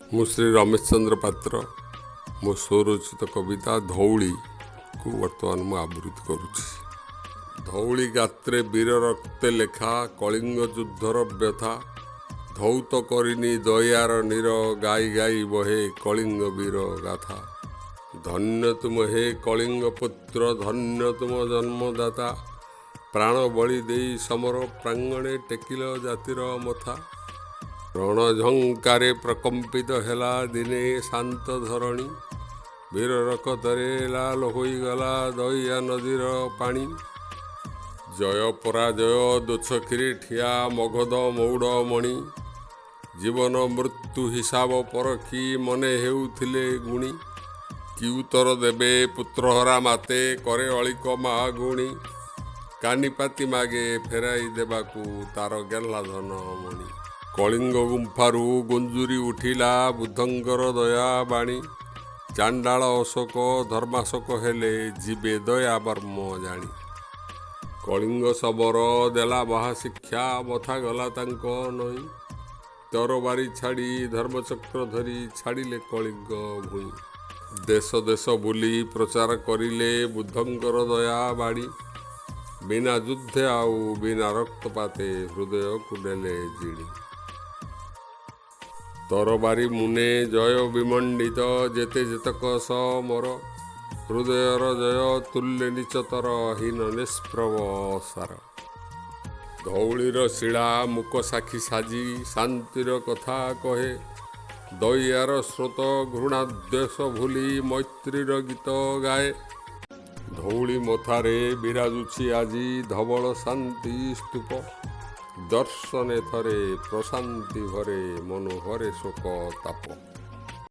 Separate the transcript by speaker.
Speaker 1: ମୁଁ ଶ୍ରୀ ରମେଶ ଚନ୍ଦ୍ର ପାତ୍ର ମୋ ସ୍ୱରଚିତ କବିତା ଧଉଳିକୁ ବର୍ତ୍ତମାନ ମୁଁ ଆବୃତ୍ତି କରୁଛି। ଧଉଳି ଗାତ୍ରେ ବୀର ରକ୍ତେ ଲେଖା କଳିଙ୍ଗ ଯୁଦ୍ଧର ବ୍ୟଥା, ଧୌତ କରିନି ଦୟାର ନୀର ଗାଇ ଗାଇ ବହେ କଳିଙ୍ଗ ବୀର ଗାଥା। ଧନ୍ୟ ତୁମ ହେ କଳିଙ୍ଗ ପୁତ୍ର, ଧନ୍ୟ ତୁମ ଜନ୍ମଦାତା, ପ୍ରାଣ ବଳି ଦେଇ ସମର ପ୍ରାଙ୍ଗଣେ ଟେକିଲ ଜାତିର ମଥା। ରଣଝଙ୍କାରେ ପ୍ରକମ୍ପିତ ହେଲା ଦିନେ ଶାନ୍ତ ଧରଣୀ, ବୀର ରକତରେ ଲାଲ ହୋଇଗଲା ଦୟା ନଦୀର ପାଣି। ଜୟ ପରାଜୟ ଦୋଛକିରେ ଠିଆ ମଗଧ ମଉଡ଼ ମଣି, ଜୀବନ ମୃତ୍ୟୁ ହିସାବ ପରଖି ମନେ ହେଉଥିଲେ ଗୁଣି। କି ଉତ୍ତର ଦେବେ ପୁତ୍ରହରା ମାତେ, କରେ ଅଳିକ ମା ଗୁଣି, କାନିପାତି ମାଗେ ଫେରାଇ ଦେବାକୁ ତାର ଗେହ୍ଲା ଧନ ମଣି। କଳିଙ୍ଗ ଗୁମ୍ଫାରୁ ଗୁଞ୍ଜୁରି ଉଠିଲା ବୁଦ୍ଧଙ୍କର ଦୟା ବାଣୀ, ଚାଣ୍ଡାଳ ଅଶୋକ ଧର୍ମାଶୋକ ହେଲେ ଯିବେ ଦୟା ବର୍ମ ଜାଣି। କଳିଙ୍ଗ ଶବର ଦେଲା ମହାଶିକ୍ଷା, ମଥା ଗଲା ତାଙ୍କ ନଇଁ, ତରବାରି ଛାଡ଼ି ଧର୍ମଚକ୍ର ଧରି ଛାଡ଼ିଲେ କଳିଙ୍ଗ ଭୂଇଁ। ଦେଶ ଦେଶ ବୁଲି ପ୍ରଚାର କରିଲେ ବୁଦ୍ଧଙ୍କର ଦୟା ବାଣୀ, ବିନା ଯୁଦ୍ଧେ ଆଉ ବିନା ରକ୍ତପାତେ ହୃଦୟକୁ ନେଲେ ଜିଣି। ତରବାରି ମୁନେ ଜୟ ବିମଣ୍ଡିତ ଯେତେ ଯେତକ ସମର, ହୃଦୟର ଜୟ ତୁଲ୍ୟ ନିଚତର ହୀନ ନିଷ୍ପ୍ରଭ ସାର। ଧଉଳିର ଶିଳା ମୁକ ସାକ୍ଷୀ ସାଜି ଶାନ୍ତିର କଥା କହେ, ଦୟାର ସ୍ରୋତ ଘୃଣା ଦ୍ୱେଷ ଭୁଲି ମୈତ୍ରୀର ଗୀତ ଗାଏ। ଧଉଳି ମଥାରେ ବିରାଜୁଛି ଆଜି ଧବଳ ଶାନ୍ତି ସ୍ତୂପ, ଦର୍ଶନେ ଥରେ ପ୍ରଶାନ୍ତି ଭରେ ମନୋହରେ ଶୋକ ତାପ।